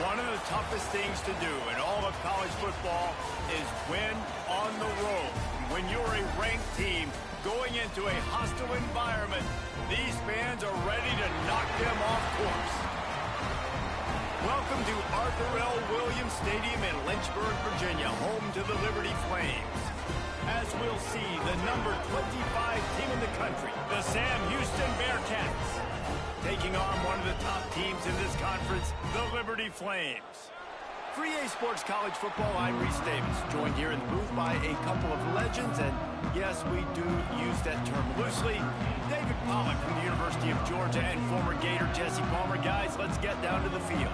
One of the toughest things to do in all of college football is win on the road. When you're a ranked team going into a hostile environment, these fans are ready to knock them off course. Welcome to Arthur L. Williams Stadium in Lynchburg, Virginia, home to the Liberty Flames. As we'll see, the number 25 team in the country, the Sam Houston Bearcats, taking on one of the top teams in this conference, the Liberty Flames. For EA Sports College Football, I'm Reese Davis, joined here in the booth by a couple of legends, and yes, we do use that term loosely. David Pollack from the University of Georgia and former Gator Jesse Palmer. Guys, let's get down to the field.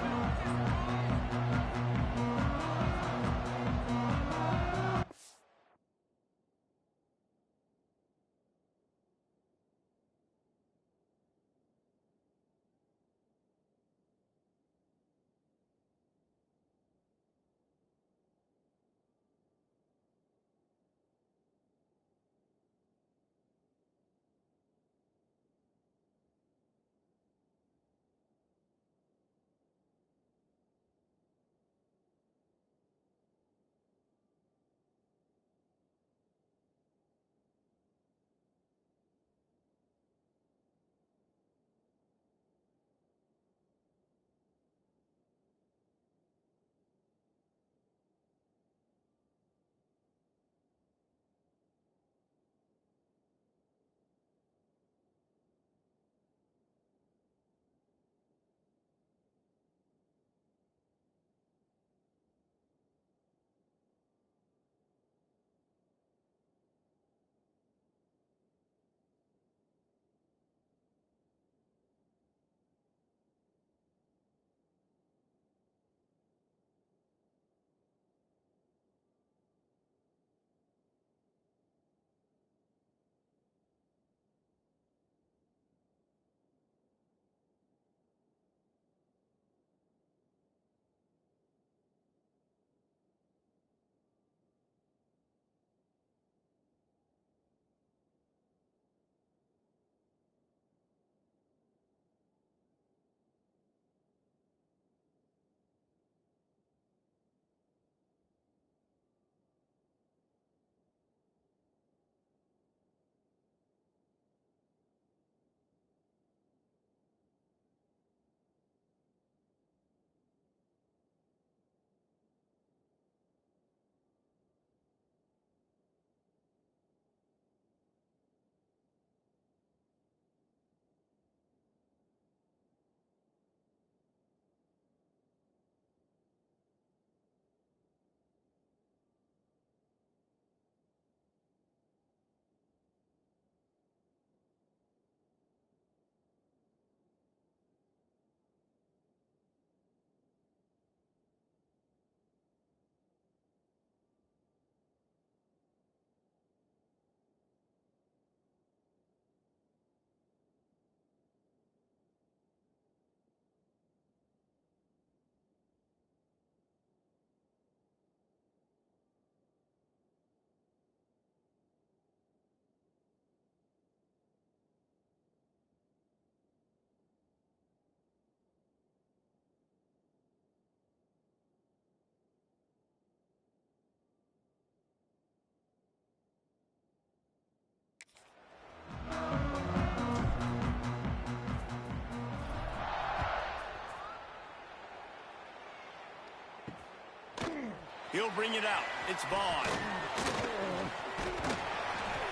He'll bring it out. It's Vaughn.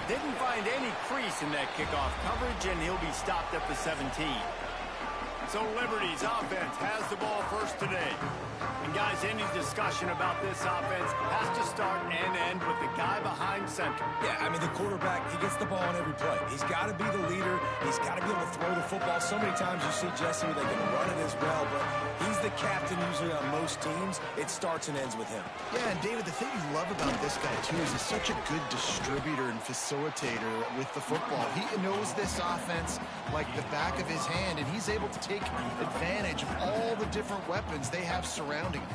Didn't find any crease in that kickoff coverage, and he'll be stopped at the 17. So Liberty's offense has the ball first today. And guys, any discussion about this offense has to start and end with the guy behind center. Yeah, I mean, the quarterback, he gets the ball on every play. He's got to be the leader. He's got to be able to throw the football. So many times you see Jesse where they can run it as well, but he's the captain usually on most teams. It starts and ends with him. Yeah, and David, the thing you love about this guy, too, is he's such a good distributor and facilitator with the football. He knows this offense like the back of his hand, and he's able to take advantage of all the different weapons they have surrounding him.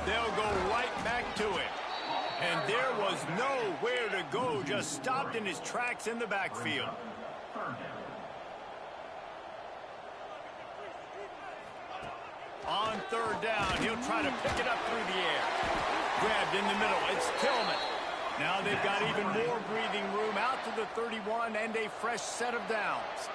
They'll go right back to it. And there was nowhere to go, just stopped in his tracks in the backfield. third down. He'll try to pick it up through the air. Grabbed in the middle. It's Tillman. Now they've got even more breathing room out to the 31 and a fresh set of downs.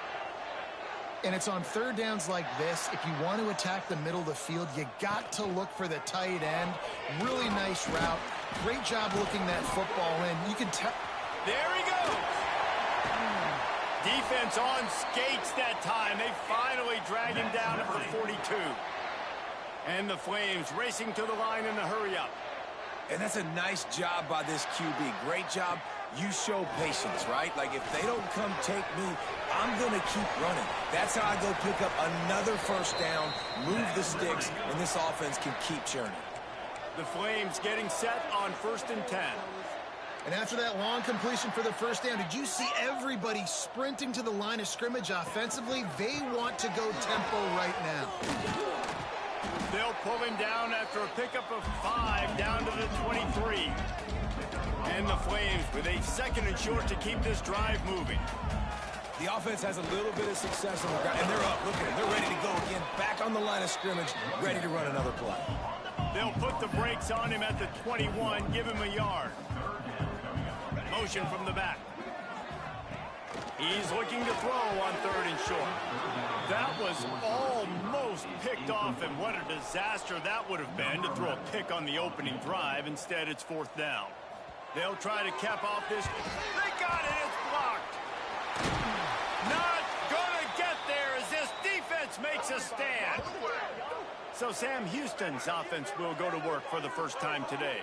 And it's on third downs like this. If you want to attack the middle of the field, you got to look for the tight end. Really nice route. Great job looking that football in. You can tell. There he goes. Defense on skates that time. They finally drag him down at the 42. And the Flames racing to the line in the hurry-up. And that's a nice job by this QB. Great job. You show patience, right? Like, if they don't come take me, I'm going to keep running. That's how I go pick up another first down, move the sticks, and this offense can keep churning. The Flames getting set on 1st and 10. And after that long completion for the first down, did you see everybody sprinting to the line of scrimmage offensively? They want to go tempo right now. They'll pull him down after a pickup of 5 down to the 23. And the Flames with a 2nd and short to keep this drive moving. The offense has a little bit of success on the ground, and they're up. Look at them. They're ready to go again. Back on the line of scrimmage, ready to run another play. They'll put the brakes on him at the 21, give him a yard. Motion from the back. He's looking to throw on 3rd and short. That was almost picked off, and what a disaster that would have been to throw a pick on the opening drive. Instead, it's 4th down. They'll try to cap off this. They got it. It's blocked. Not gonna get there as this defense makes a stand. So Sam Houston's offense will go to work for the first time today.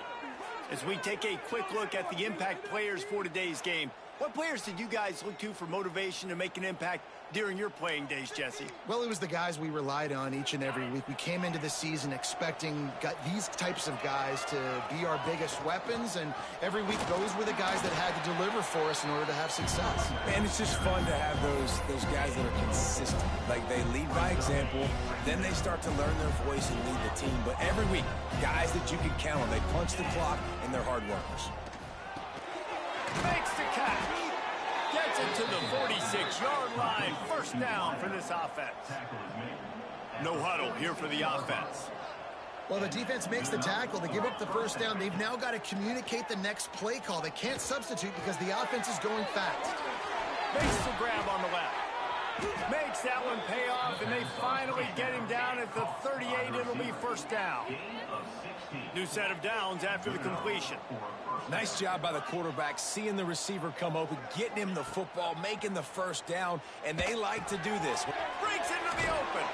As we take a quick look at the impact players for today's game, what players did you guys look to for motivation to make an impact during your playing days, Jesse? Well, it was the guys we relied on each and every week. We came into the season expecting these types of guys to be our biggest weapons, and every week those were the guys that had to deliver for us in order to have success. And it's just fun to have those guys that are consistent. Like, they lead by example, then they start to learn their voice and lead the team. But every week, guys that you can count on, they punch the clock, and they're hard workers. Makes the catch. Gets it to the 46-yard line. First down for this offense. No huddle here for the offense. Well, the defense makes the tackle. They give up the first down. They've now got to communicate the next play call. They can't substitute because the offense is going fast. Makes the grab on the left. Makes that one pay off, and they finally get him down at the 38. It'll be first down. New set of downs after the completion. Nice job by the quarterback, seeing the receiver come open, getting him the football, making the first down, and they like to do this. Breaks into the open.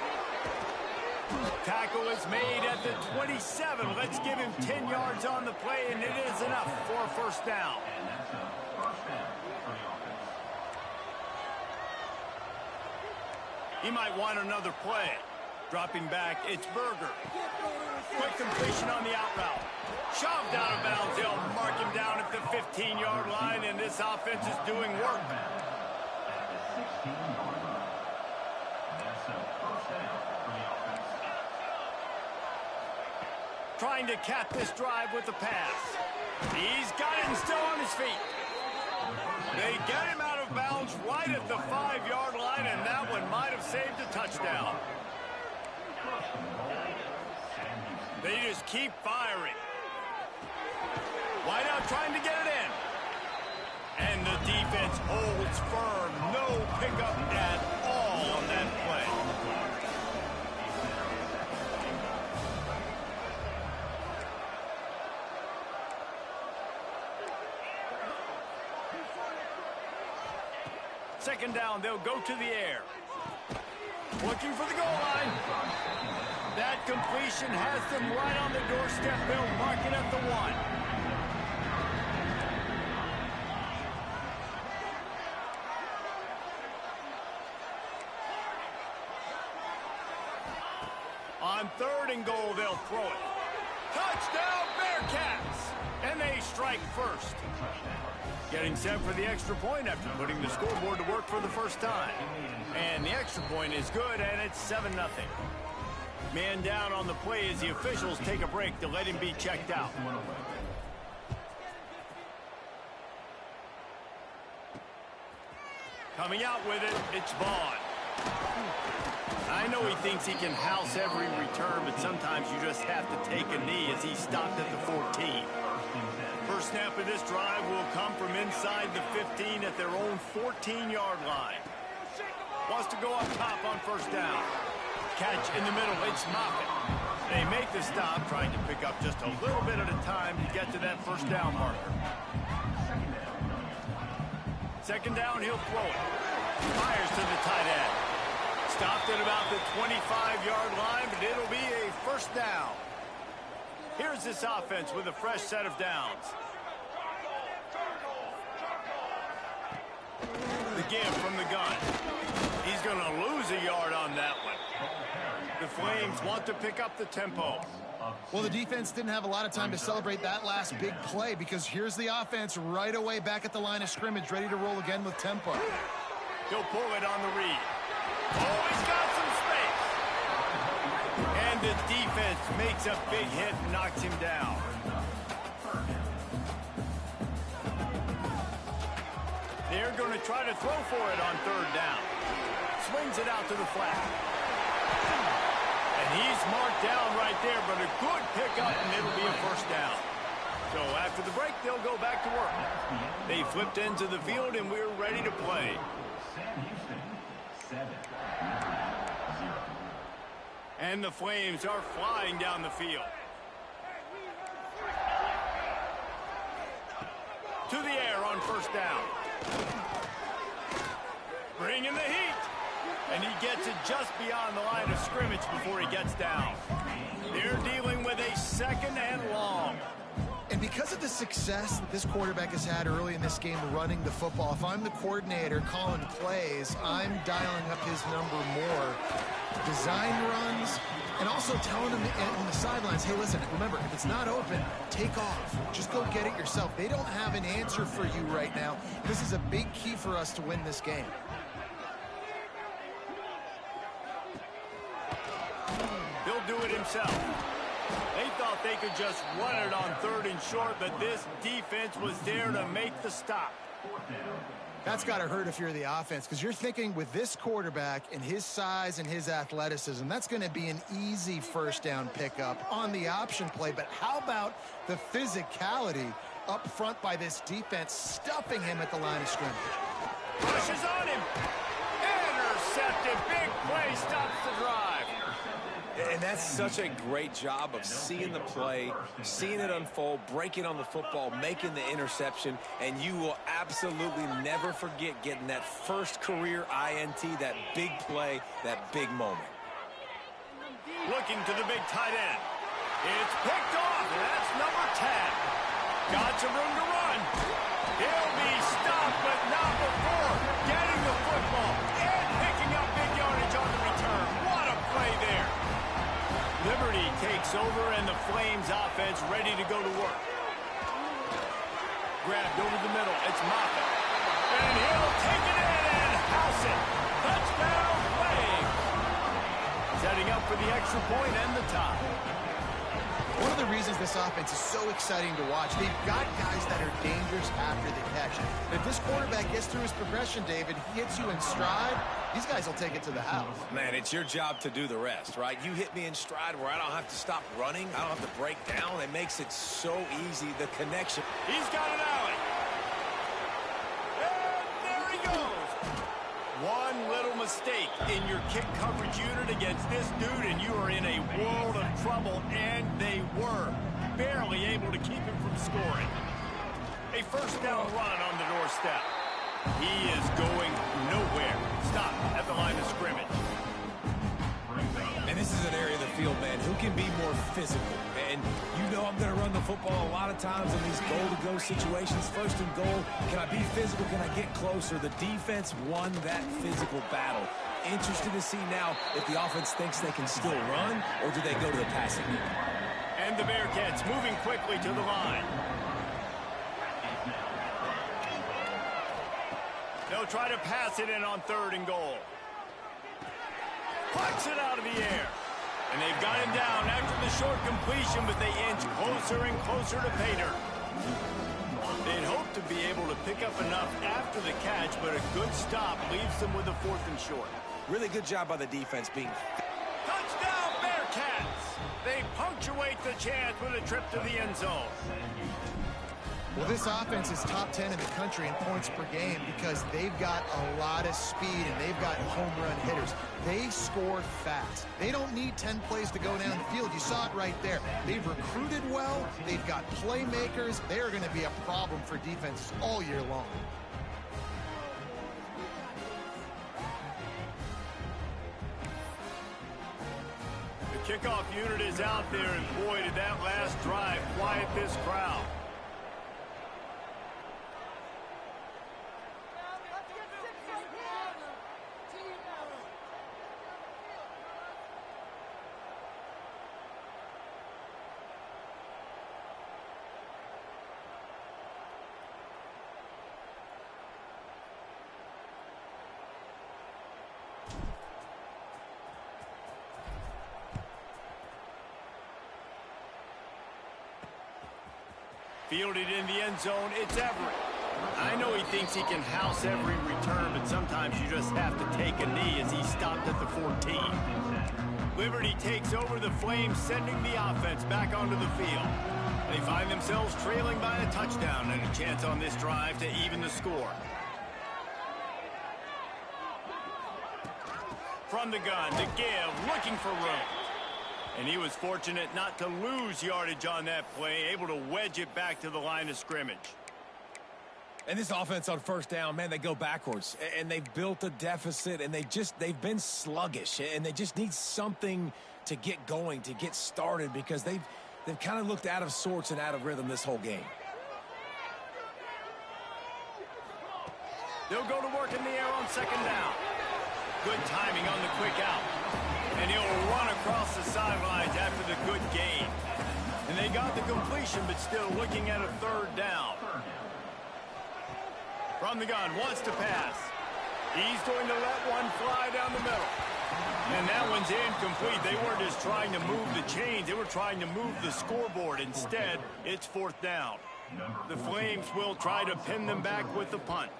Tackle is made at the 27. Let's give him 10 yards on the play, and it is enough for a first down. He might want another play. Dropping back, it's Berger. Quick completion on the out route. Shoved out of bounds. They'll mark him down at the 15-yard line, and this offense is doing work. Trying to cap this drive with the pass. He's got it and still on his feet. They get him out of bounds right at the 5-yard line, and that one might have saved a touchdown. They just keep firing. Wideout trying to get it in. And the defense holds firm. No pickup at all on that play. Second down, they'll go to the air. Looking for the goal line. That completion has them right on the doorstep. They'll mark it at the 1. On 3rd and goal, they'll throw it. Touchdown, Bearcats! And they strike first. Getting set for the extra point after putting the scoreboard to work for the first time. And the extra point is good, and it's 7-0. Man down on the play as the officials take a break to let him be checked out. Coming out with it, it's Vaughn. I know he thinks he can house every return, but sometimes you just have to take a knee as he stopped at the 14. First snap of this drive will come from inside the 15 at their own 14-yard line. Wants to go up top on first down. Catch in the middle, it's Moffitt. They make the stop, trying to pick up just a little bit at a time to get to that first down marker. Second down, he'll throw it. Fires to the tight end. Stopped at about the 25-yard line, but it'll be a first down. Here's this offense with a fresh set of downs. The give from the gun. He's going to lose a yard on that one. The Flames want to pick up the tempo. Well, the defense didn't have a lot of time to celebrate that last big play because here's the offense right away back at the line of scrimmage, ready to roll again with tempo. He'll pull it on the read. Oh, he's got some space. And the defense makes a big hit and knocks him down. They're going to try to throw for it on third down. Swings it out to the flat. And he's marked down right there, but a good pickup, and it'll be a first down. So after the break, they'll go back to work. They flipped into the field, and we're ready to play. And the Flames are flying down the field. To the air on first down. Bringing the heat. And he gets it just beyond the line of scrimmage before he gets down. They're dealing with a second and long. And because of the success that this quarterback has had early in this game running the football, if I'm the coordinator calling plays, I'm dialing up his number more. Design runs, and also telling him on the sidelines, hey, listen, remember, if it's not open, take off. Just go get it yourself. They don't have an answer for you right now. This is a big key for us to win this game. He'll do it himself. They thought they could just run it on third and short, but this defense was there to make the stop. That's got to hurt if you're the offense, because you're thinking with this quarterback and his size and his athleticism, that's going to be an easy first down pickup on the option play. But how about the physicality up front by this defense, stuffing him at the line of scrimmage? Pushes on him. Intercepted. Big play stops the drive. And that's such a great job of seeing the play, seeing it unfold, breaking on the football, making the interception, and you will absolutely never forget getting that first career INT, that big play, that big moment. Looking to the big tight end. It's picked off, and that's number 10. Got some room to run. He'll be stopped, but not before getting the football and picking up big yardage on the return. What a play there. Liberty takes over, and the Flames offense ready to go to work. Grabbed over the middle. It's Moffitt. And he'll take it in and house it. Touchdown, Flames. Setting up for the extra point and the tie. One of the reasons this offense is so exciting to watch, they've got guys that are dangerous after the catch. If this quarterback gets through his progression, David, he hits you in stride, these guys will take it to the house. Man, it's your job to do the rest, right? You hit me in stride where I don't have to stop running. I don't have to break down. It makes it so easy, the connection. He's got an alley. And there he goes. One little mistake in your kick coverage unit against this dude, and you are in a world of trouble, and they were barely able to keep him from scoring. A first down run on the doorstep. He is going nowhere. Stop at the line of scrimmage. And this is an area of the field, man, who can be more physical. And you know I'm going to run the football a lot of times in these goal-to-go situations. First and goal, can I be physical? Can I get closer? The defense won that physical battle. Interested to see now if the offense thinks they can still run, or do they go to the passing game? And the Bearcats moving quickly to the line. They'll try to pass it in on third and goal. Pucks it out of the air. And they've got him down after the short completion, but they inch closer and closer to pay dirt. They'd hope to be able to pick up enough after the catch, but a good stop leaves them with a fourth and short. Really good job by the defense being... Touchdown, Bearcats! They punctuate the chance with a trip to the end zone. Well, this offense is top 10 in the country in points per game because they've got a lot of speed and they've got home run hitters. They score fast. They don't need 10 plays to go down the field. You saw it right there. They've recruited well. They've got playmakers. They are going to be a problem for defenses all year long. The kickoff unit is out there, and boy, did that last drive quiet this crowd. Fielded in the end zone, it's Everett. I know he thinks he can house every return, but sometimes you just have to take a knee as he stopped at the 14. Liberty takes over the Flames, sending the offense back onto the field. They find themselves trailing by a touchdown and a chance on this drive to even the score. From the gun, to give, looking for room. And he was fortunate not to lose yardage on that play, able to wedge it back to the line of scrimmage. And this offense on first down, man, they go backwards. And they've built a deficit, and they've been sluggish. And they just need something to get going, to get started, because they've kind of looked out of sorts and out of rhythm this whole game. They'll go to work in the air on second down. Good timing on the quick out. And he'll run across the sidelines after the good gain. And they got the completion, but still looking at a third down. From the gun, wants to pass. He's going to let one fly down the middle. And that one's incomplete. They weren't just trying to move the chains. They were trying to move the scoreboard. Instead, it's fourth down. The Flames will try to pin them back with the punt.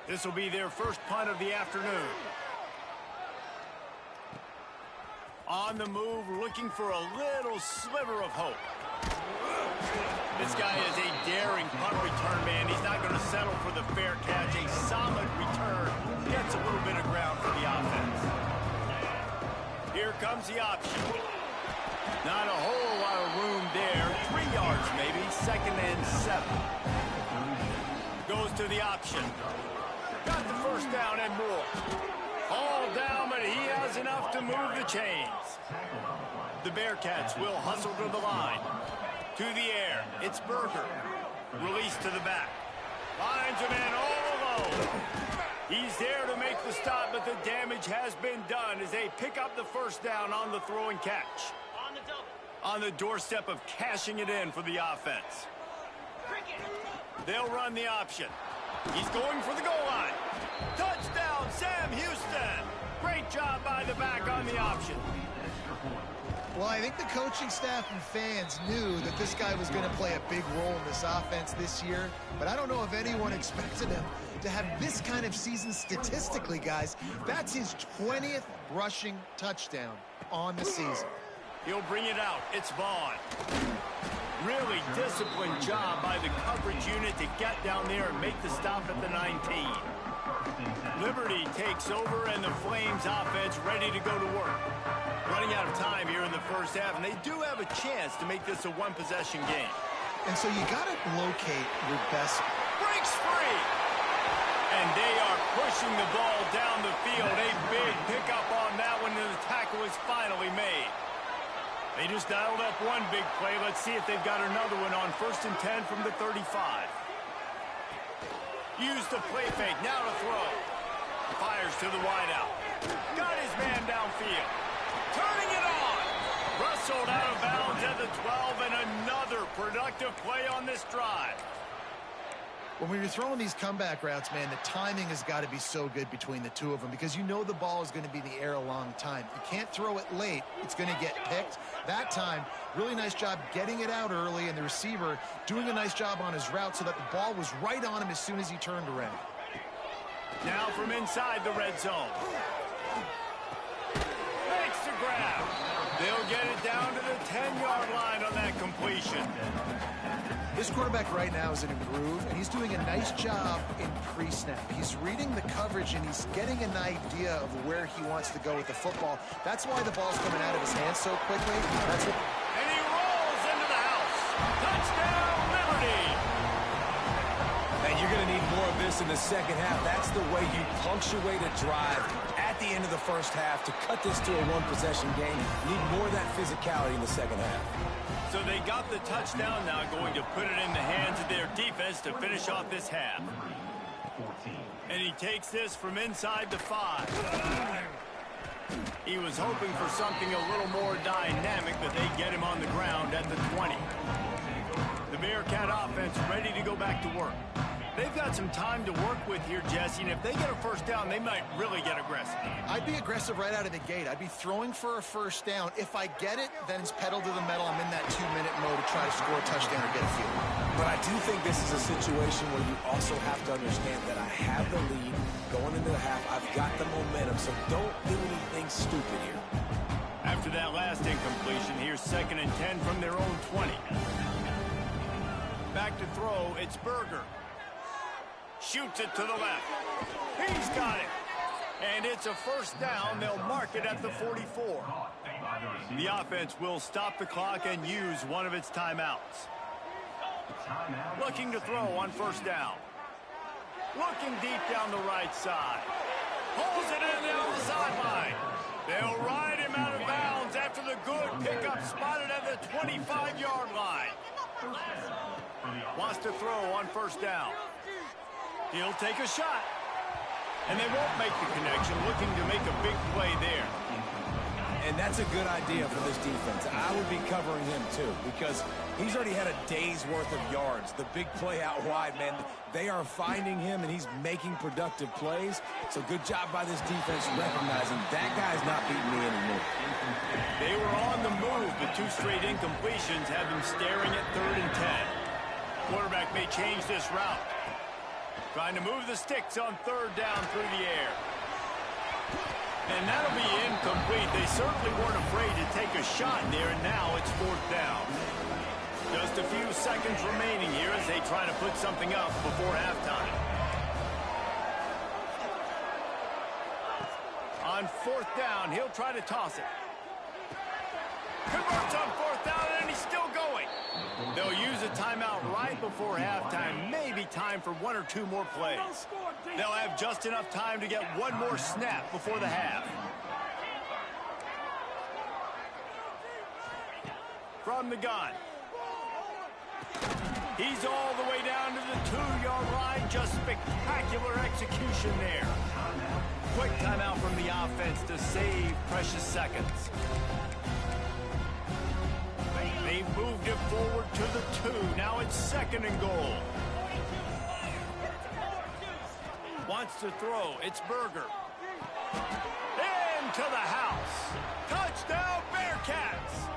This will be their first punt of the afternoon. On the move, looking for a little sliver of hope. This guy is a daring punt return man. He's not going to settle for the fair catch. A solid return gets a little bit of ground for the offense. Here comes the option. Not a whole lot of room there. 3 yards maybe. Second and 7. Goes to the option. Got the first down and more. All down, but he has enough to move the chains. The Bearcats will hustle to the line. To the air, it's Berger. Release to the back. Finds him in all alone. He's there to make the stop, but the damage has been done as they pick up the first down on the throw and catch. On the doorstep of cashing it in for the offense. They'll run the option. He's going for the goal line. Touchdown, Sam Houston. Great job by the back on the option. Well, I think the coaching staff and fans knew that this guy was going to play a big role in this offense this year, but I don't know if anyone expected him to have this kind of season statistically, guys. That's his 20th rushing touchdown on the season. He'll bring it out. It's Vaughn. Really disciplined job by the coverage unit to get down there and make the stop at the 19. Liberty takes over, and the Flames offense ready to go to work. Running out of time here in the first half, and they do have a chance to make this a one-possession game. And so you got to locate your best. Breaks free! And they are pushing the ball down the field. A big pickup on that one, and the tackle is finally made. They just dialed up one big play. Let's see if they've got another one on 1st and 10 from the 35. Use the play fake, now to throw. Fires to the wideout. Got his man downfield. Turning it on. Rustled out of bounds at the 12, and another productive play on this drive. When you're throwing these comeback routes, man, the timing has got to be so good between the two of them because you know the ball is going to be in the air a long time. You can't throw it late. It's going to get picked. That time, really nice job getting it out early, and the receiver doing a nice job on his route so that the ball was right on him as soon as he turned around. Now from inside the red zone. 10-yard line on that completion. This quarterback right now is in a groove, and he's doing a nice job in pre-snap. He's reading the coverage, and he's getting an idea of where he wants to go with the football. That's why the ball's coming out of his hands so quickly. And he rolls into the house. Touchdown, Liberty! And you're going to need more of this in the second half. That's the way you punctuate a drive at the end of the first half to cut this to a one-possession game. You need more of that physicality in the second half. So they got the touchdown, now going to put it in the hands of their defense to finish off this half. And he takes this from inside the 5. He was hoping for something a little more dynamic, but they get him on the ground at the 20. The Bearcat offense ready to go back to work. They've got some time to work with here, Jesse, and if they get a first down, they might really get aggressive. I'd be aggressive right out of the gate. I'd be throwing for a first down. If I get it, then it's pedal to the metal. I'm in that 2-minute mode to try to score a touchdown or get a field. But I do think this is a situation where you also have to understand that I have the lead going into the half. I've got the momentum, so don't do anything stupid here. After that last incompletion, here's 2nd and 10 from their own 20. Back to throw, it's Berger. Shoots it to the left. He's got it. And it's a first down. They'll mark it at the 44. The offense will stop the clock and use one of its timeouts. Looking to throw on first down. Looking deep down the right side. Pulls it in down the sideline. They'll ride him out of bounds after the good pickup spotted at the 25-yard line. Wants to throw on first down. He'll take a shot. And they won't make the connection, looking to make a big play there. And that's a good idea for this defense. I would be covering him, too, because he's already had a day's worth of yards. The big play out wide, man, they are finding him, and he's making productive plays. So good job by this defense recognizing that guy's not beating me anymore. They were on the move, but 2 straight incompletions have them staring at 3rd and 10. Quarterback may change this route. Trying to move the sticks on 3rd down through the air. And that'll be incomplete. They certainly weren't afraid to take a shot there, and now it's 4th down. Just a few seconds remaining here as they try to put something up before halftime. On 4th down, he'll try to toss it. Converts on 4th down, and he's still going. They'll use a timeout right before halftime. Maybe time for 1 or 2 more plays. They'll have just enough time to get 1 more snap before the half. From the gun. He's all the way down to the 2-yard line. Just spectacular execution there. Quick timeout from the offense to save precious seconds. They've moved it forward to the 2. Now it's 2nd and goal. Wants to throw. It's Berger. Into the house. Touchdown, Bearcats.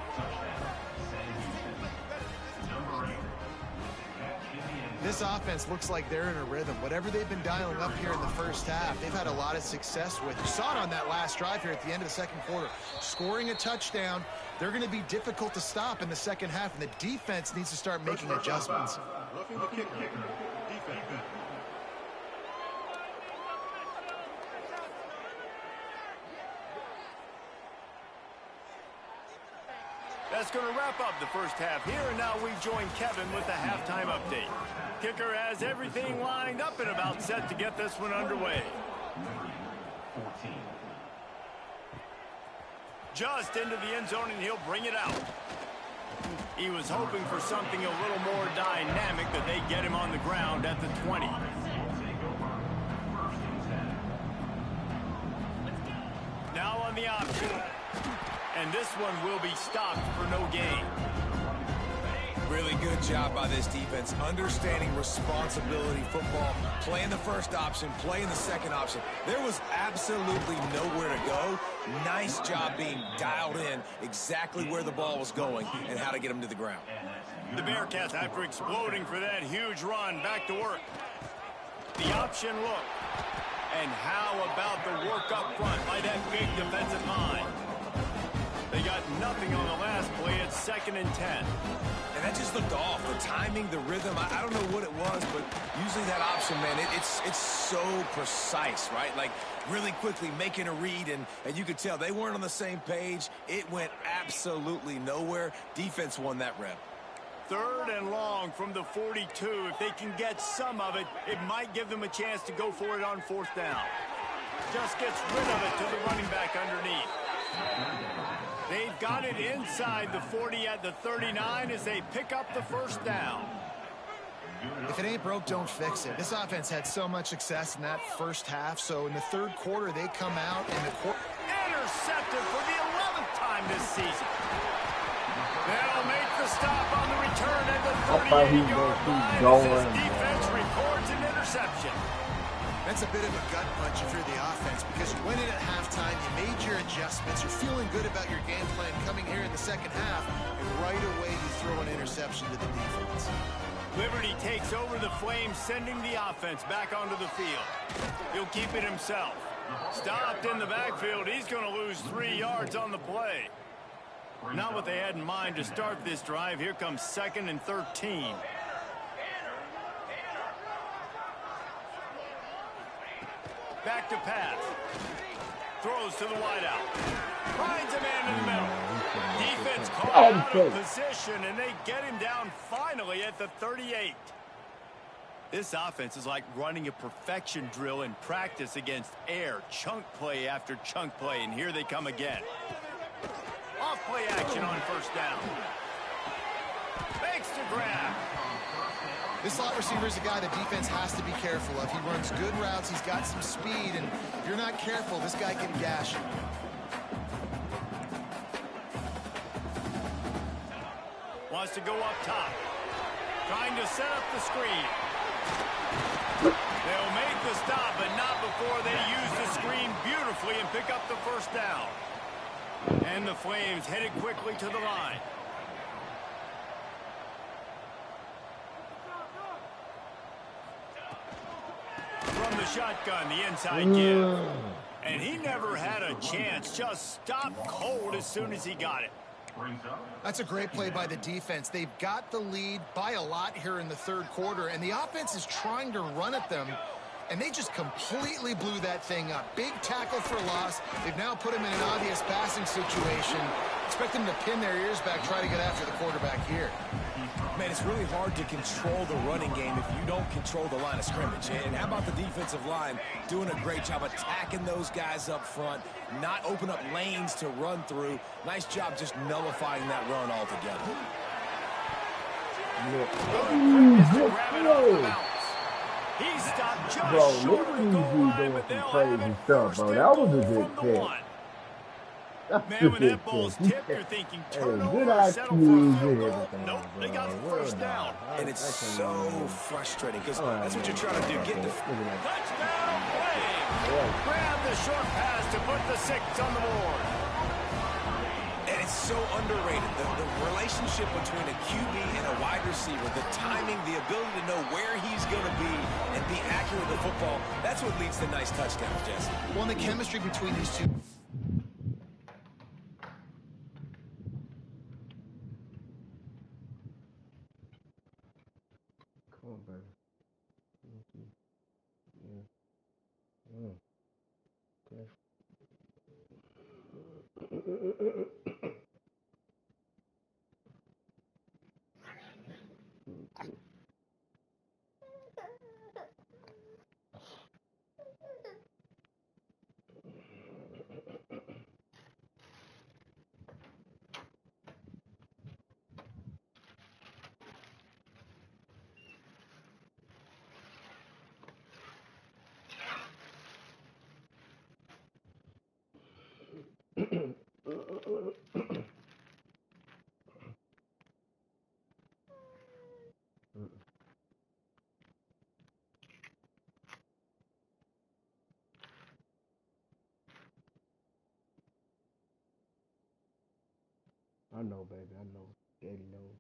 This offense looks like they're in a rhythm. Whatever they've been dialing up here in the first half, they've had a lot of success with. You saw it on that last drive here at the end of the second quarter. Scoring a touchdown, they're going to be difficult to stop in the second half, and the defense needs to start making adjustments. Looking to kick defense. That's going to wrap up the first half here, and now we join Kevin with the halftime update. Kicker has everything lined up and about set to get this one underway. Just into the end zone, and he'll bring it out. He was hoping for something a little more dynamic, but they get him on the ground at the 20. Now on the option. And this one will be stopped for no gain. Really good job by this defense, understanding responsibility football, playing the first option, playing the second option. There was absolutely nowhere to go. Nice job being dialed in exactly where the ball was going and how to get him to the ground. The Bearcats, after exploding for that huge run, back to work. The option look. And how about the work up front by that big defensive line? They got nothing on the last play. it's 2nd and 10. And that just looked off. The timing, the rhythm, I don't know what it was, but usually that option, man, it's so precise, right? Like, really quickly making a read, and you could tell they weren't on the same page. It went absolutely nowhere. Defense won that rep. 3rd and long from the 42. If they can get some of it, it might give them a chance to go for it on 4th down. Just gets rid of it to the running back underneath. They've got it inside the 40 at the 39 as they pick up the 1st down. If it ain't broke, don't fix it. This offense had so much success in that first half, so in the 3rd quarter, they come out and the intercepted for the 11th time this season. They'll make the stop on the return at the 38-yard line as this defense records an interception. That's a bit of a gut punch if you're the offense, because you went in at halftime, you made your adjustments, you're feeling good about your game plan coming here in the 2nd half, and right away you throw an interception to the defense. Liberty takes over the Flames, sending the offense back onto the field. He'll keep it himself. Stopped in the backfield. He's going to lose 3 yards on the play. Not what they had in mind to start this drive. Here comes 2nd and 13. Back to pass. Throws to the wideout. Finds a man in the middle. Defense called out of position, and they get him down finally at the 38. This offense is like running a perfection drill in practice against air. Chunk play after chunk play, and here they come again. Off-play action on 1st down. Makes the grab. This slot receiver is a guy the defense has to be careful of. He runs good routes, he's got some speed, and if you're not careful, this guy can gash you. Wants to go up top. Trying to set up the screen. They'll make the stop, but not before they use the screen beautifully and pick up the 1st down. And the Flames headed quickly to the line. From the shotgun, the inside give. And he never had a chance. Just stopped cold as soon as he got it. That's a great play by the defense. They've got the lead by a lot here in the 3rd quarter, and the offense is trying to run at them, and they just completely blew that thing up. Big tackle for loss. They've now put him in an obvious passing situation. Expect them to pin their ears back, try to get after the quarterback here. Man, it's really hard to control the running game if you don't control the line of scrimmage. And how about the defensive line doing a great job attacking those guys up front, not open up lanes to run through. Nice job just nullifying that run altogether. He stopped just short of the goal line, but they'll have it 1st and goal from the 1. Man, when that ball's tipped, you're thinking turnover, settle for a field goal. Nope, they got the 1st down. And it's so frustrating because that's what you're trying to do. Get the touchdown Flames. Grab the short pass to put the 6 on the board. And it's so underrated. The relationship between a QB and a wide receiver, the timing, the ability to know where he's going to be and be accurate with the football, that's what leads to nice touchdowns, Jesse. Well, the chemistry between these two. Come on, baby. I know, baby. I know. Daddy knows.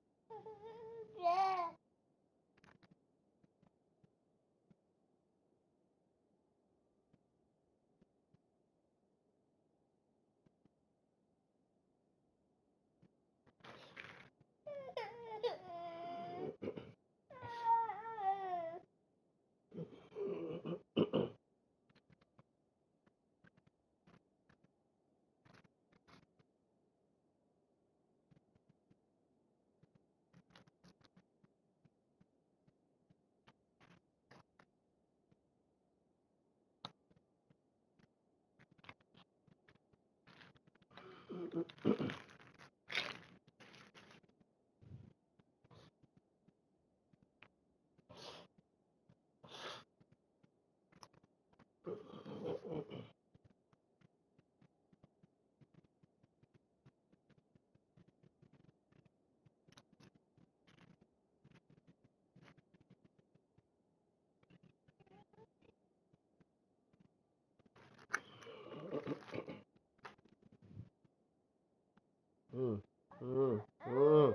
Mm, mm.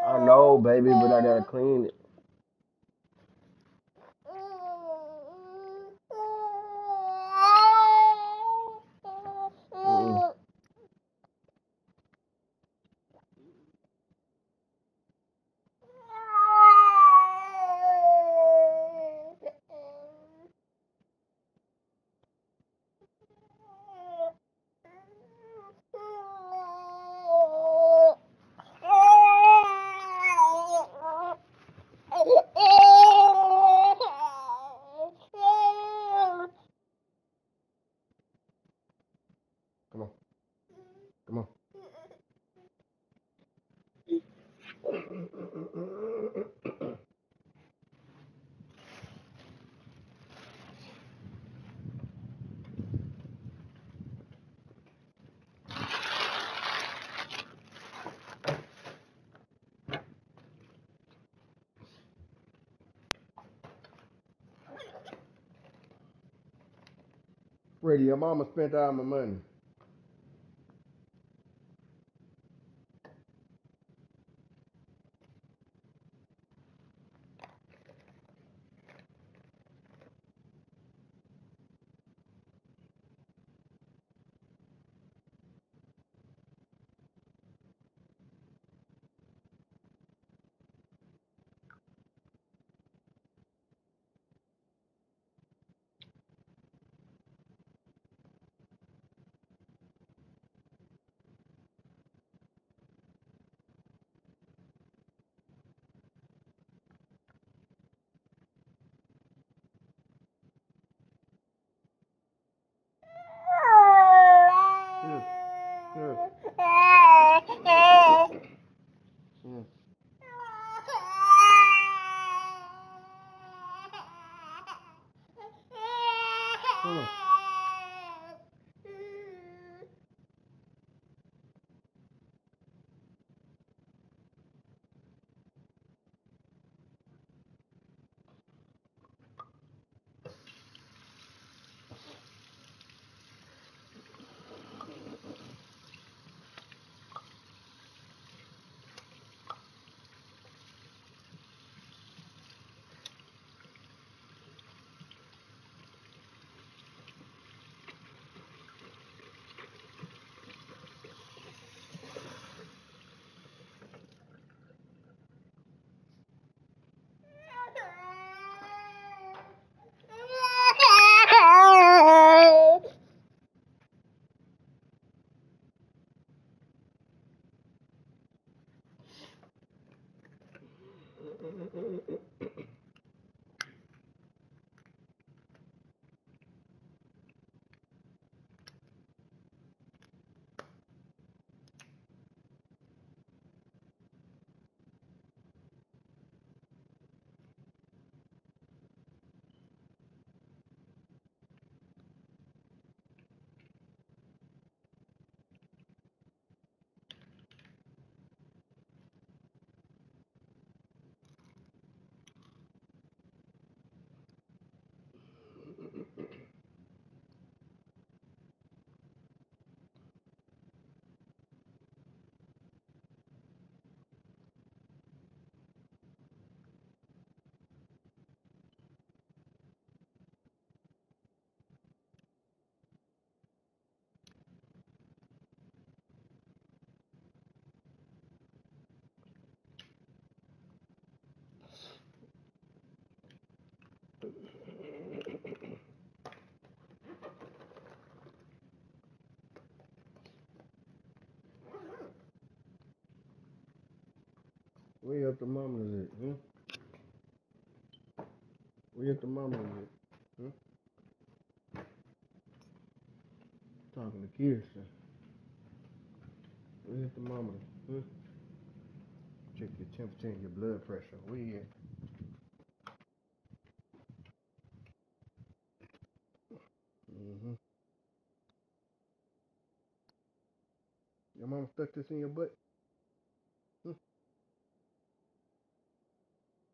I know, baby, but I gotta clean it. Mm. Come on, come on. Freddie, your mama spent all my money. Mm, mm, mm. Come on. Where your thermometer at? Hmm? Where your thermometer at? Hmm? Talking to Kirsten. Where your thermometer? Hmm? Check your temperature and your blood pressure. Where you at? Mm-hmm. Your mama stuck this in your butt? Hmm?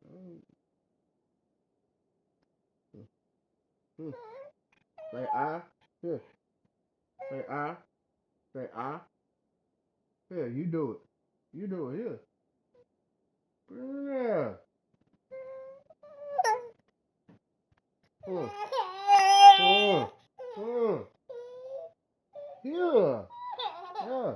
Mm, mm, mm. Say I. Here. Say I. Say I. Yeah, you do it. You do it. Here. Put it in there. Mm. Mm. Mm. Here. Yeah.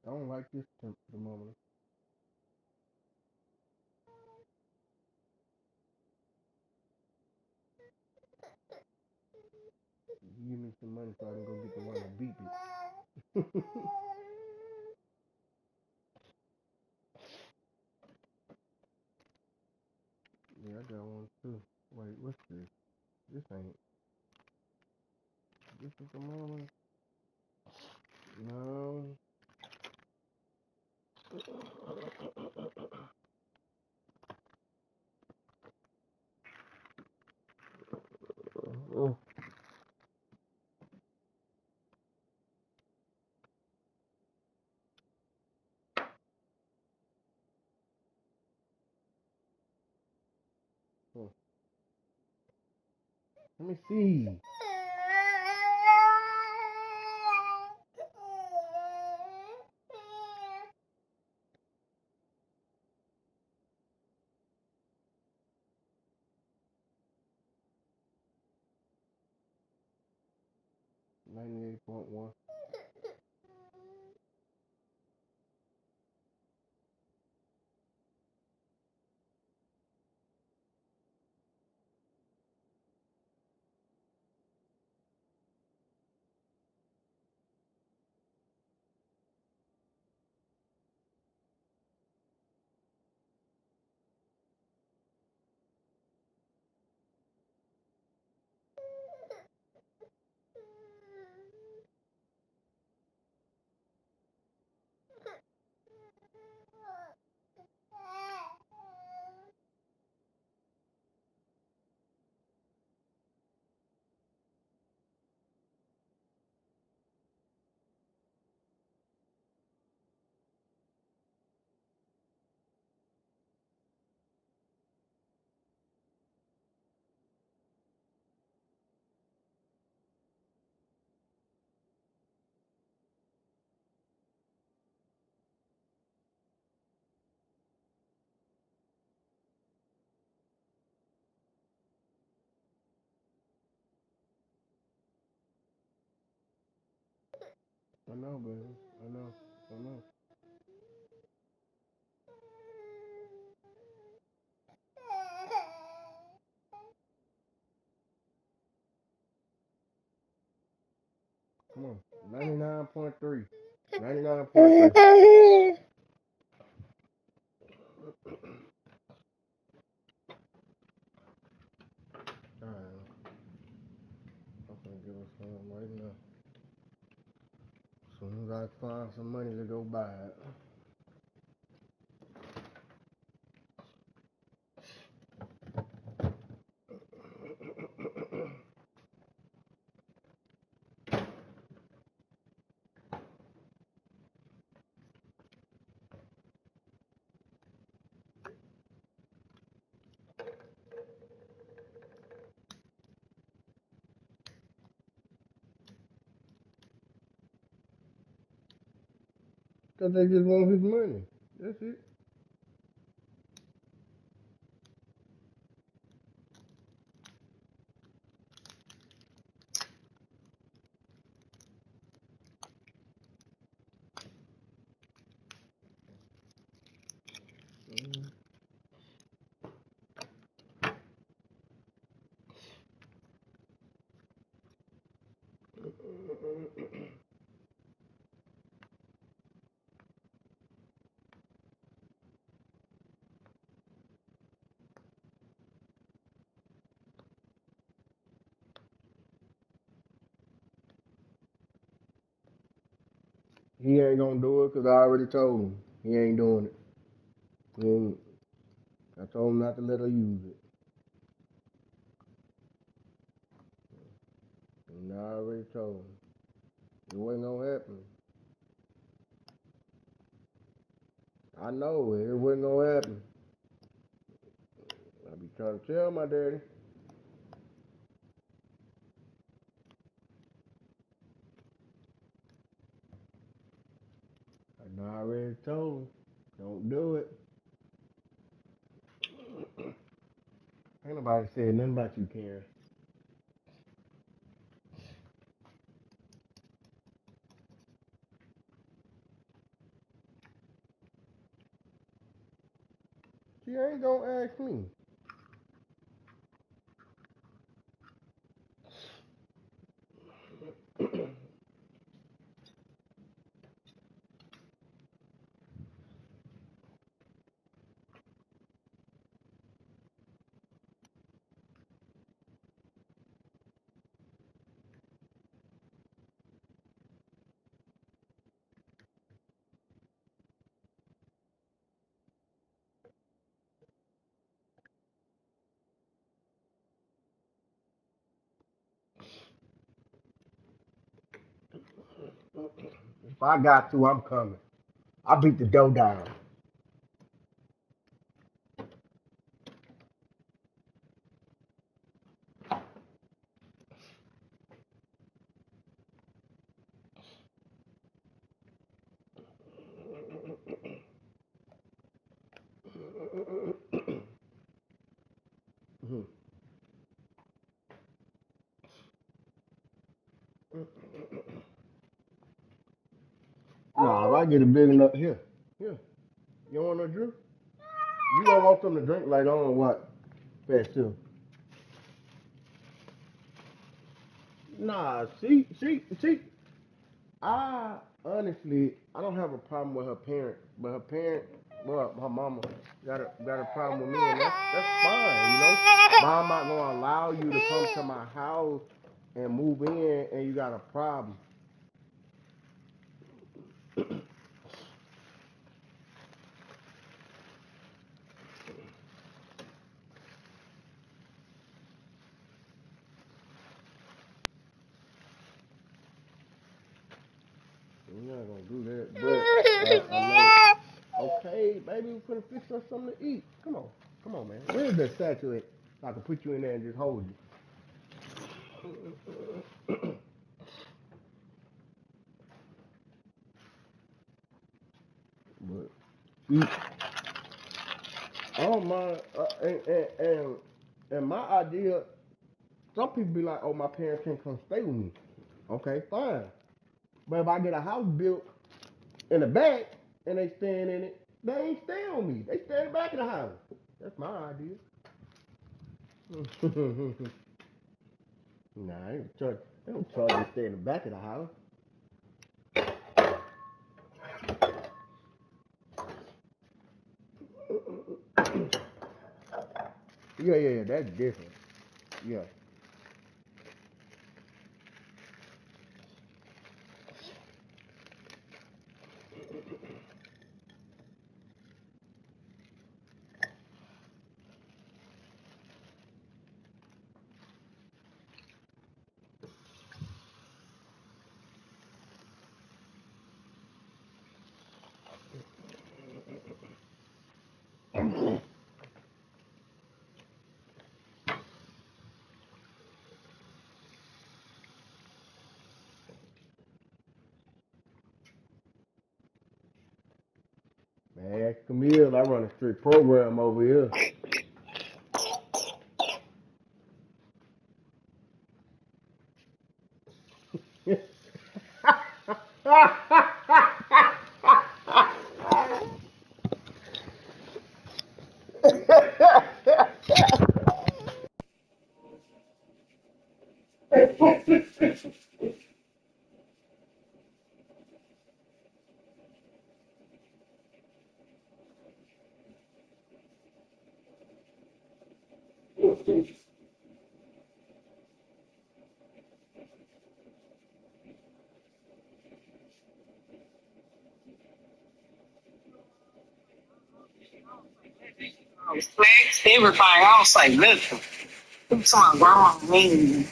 I don't like this thermometer. You give me some money so I can go get the one that beep it. Yeah, I got one too. Wait, what's this? This ain't. This is the thermometer? No. Oh. Oh. Let me see. 98.1. I know, baby. I know. I know. Come on. 99.3. 99.3. Alright. I'm gonna give us some right now. As soon as I find some money to go buy it. Cause they just want his money. That's it. He ain't gonna do it because I already told him he ain't doing it. He ain't. I told him not to let her use it. And I already told him it wasn't gonna happen. I know it wasn't gonna happen. I be trying to tell my daddy. And I already told him, don't do it. Ain't nobody said nothing about you, Karen. She ain't gonna ask me. If I got to, I'm coming. I beat the dough down. Nah, if I get a big enough here. You want no drink? You gonna want something to drink later on or what? Fast too. Nah, she. I honestly, I don't have a problem with her parent, but her parent, well, her mama got a problem with me, and that's fine, you know. But I'm not gonna allow you to come to my house and move in, and you got a problem. We're not gonna do that, but I know. Okay, baby, we're gonna fix us something to eat. Come on, man. Where's the statue at? So I can put you in there and just hold you. But see, I don't mind, and my idea. Some people be like, "Oh, my parents can't come stay with me." Okay, fine. But if I get a house built in the back and they staying in it, they ain't staying with me. They stay in the back of the house. That's my idea. Nah, they don't charge you to stay in the back of the house. Yeah, that's different. Yeah. Man, ask Camille, I run a strict program over here. everything. I don't say nothing. It's my grandma mean.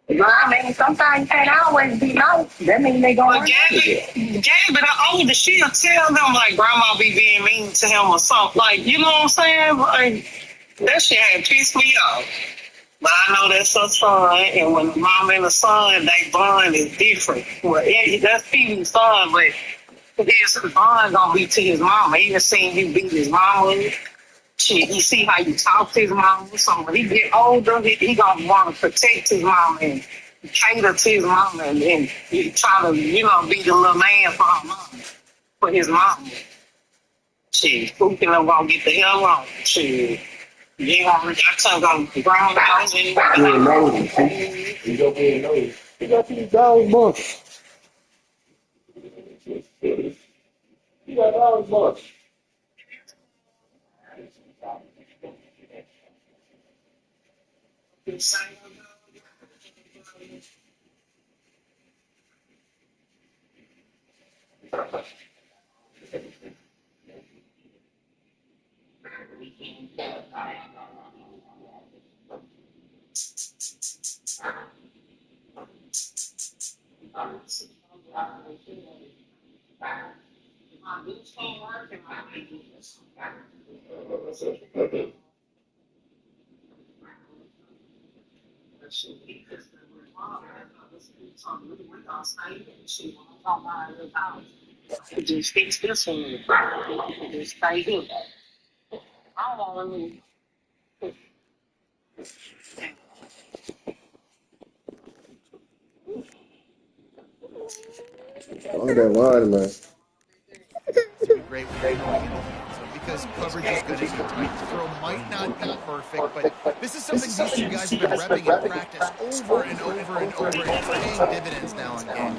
Well, I mean, sometimes you can't always be nice. That means they But going Gabby, the older, she'll tell them like grandma be being mean to him or something. Like, you know what I'm saying? Like, that shit had pissed me off. But I know that's her son, and when the mom and the son, they bond is different. Well, that's Phoebe's son, but his bond gonna be to his mama. He done seen you beat his mama. Shit, he see how you talk to his mama. So when he get older, he gonna want to protect his mama and cater to his mama, and he try to, be the little man for her mama, for his mama. Shit, who can gonna get the hell on? Shit. You gonna, I told him the ground house anyway. Being nosy, see? You go being nosy. You got these dog bunches. You got dog bunches. Just fix this one. Just stay here. I don't want to. Oh, that line, man. It's gonna be great when you're going in because coverage is going to be tight. The throw might not be perfect, but this is something these two guys have been repping in practice over and over and over, and it's paying dividends now in game.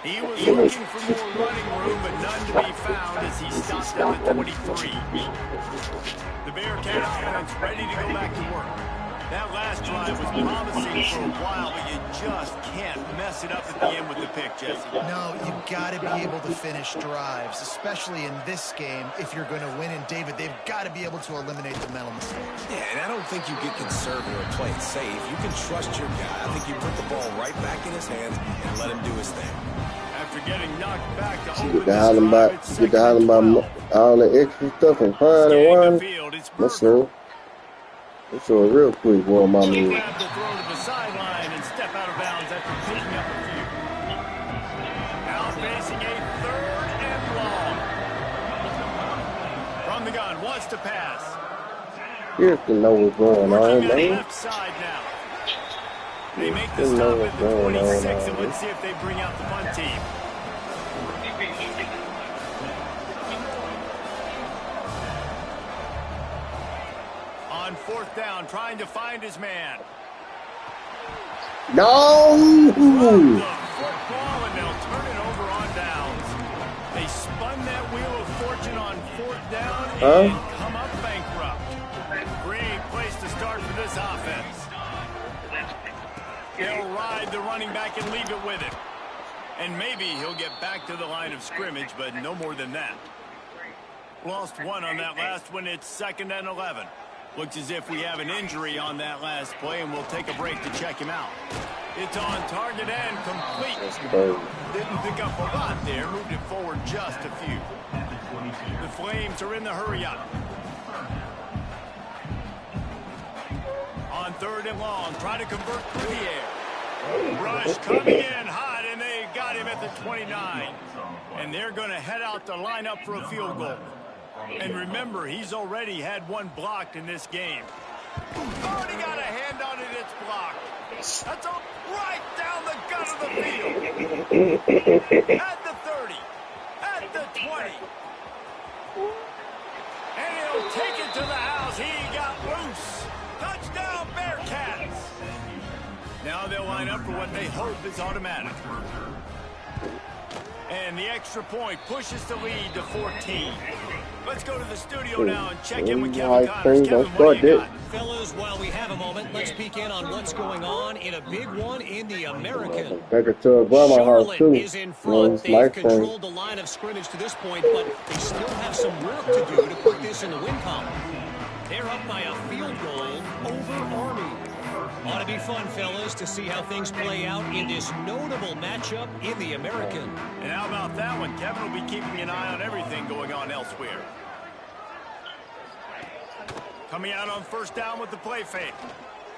He was looking for more running room, but none to be found as he stopped at the 23. The Bearcat offense ready to go back to work. That last drive was promising for a while, but you just can't mess it up at the end with the pick, Jesse. No, you got to be able to finish drives, especially in this game. If you're going to win, and David, they've got to be able to eliminate the mental mistakes. Yeah, and I don't think you get conservative or play it safe. You can trust your guy. I think you put the ball right back in his hands and let him do his thing. After getting knocked back to Get the hollering about all the extra stuff and crying and whining. That's so. It's so real quick, boy, my man. Grab the throw to the sideline and step out of bounds after picking up a few. Now facing a 3rd and long. From the gun, wants to pass. Here's to know what's going on, The man. left side now. They make the stop at the 26, and let's see if they bring out the punt team. On 4th down, trying to find his man. No! The football, and they'll turn it over on downs. They spun that wheel of fortune on 4th down and come up bankrupt. Great place to start for this offense. They'll ride the running back and leave it with him. And maybe he'll get back to the line of scrimmage, but no more than that. Lost one on that last one. It's 2nd and 11. Looks as if we have an injury on that last play, and we'll take a break to check him out. It's on target and complete. Didn't pick up a lot there. Moved it forward just a few. The Flames are in the hurry-up. On 3rd and long, try to convert through the air. Rush coming in hot, and they got him at the 29. And they're going to head out to line up for a field goal. And remember, he's already had one blocked in this game. Already got a hand on it, it's blocked. That's all right down the gut of the field. At the 30, at the 20. And he'll take it to the house. He got loose. Touchdown, Bearcats. Now they'll line up for what they hope is automatic. And the extra point pushes the lead to 14. Let's go to the studio now and check in with Kevin Nice Connors. thing. Don't Kevin, what start do you that. got? Fellas, while we have a moment, let's peek in on what's going on in a big one in the American. Take it to a grandma's house Charlotte too. is in front. They've Nice thing. controlled the line of scrimmage to this point, but they still have some work to do to put this in the win column. They're up by a field goal over Army. Ought to be fun, fellas, to see how things play out in this notable matchup in the American. And how about that one? Kevin will be keeping an eye on everything going on elsewhere. Coming out on first down with the play fake.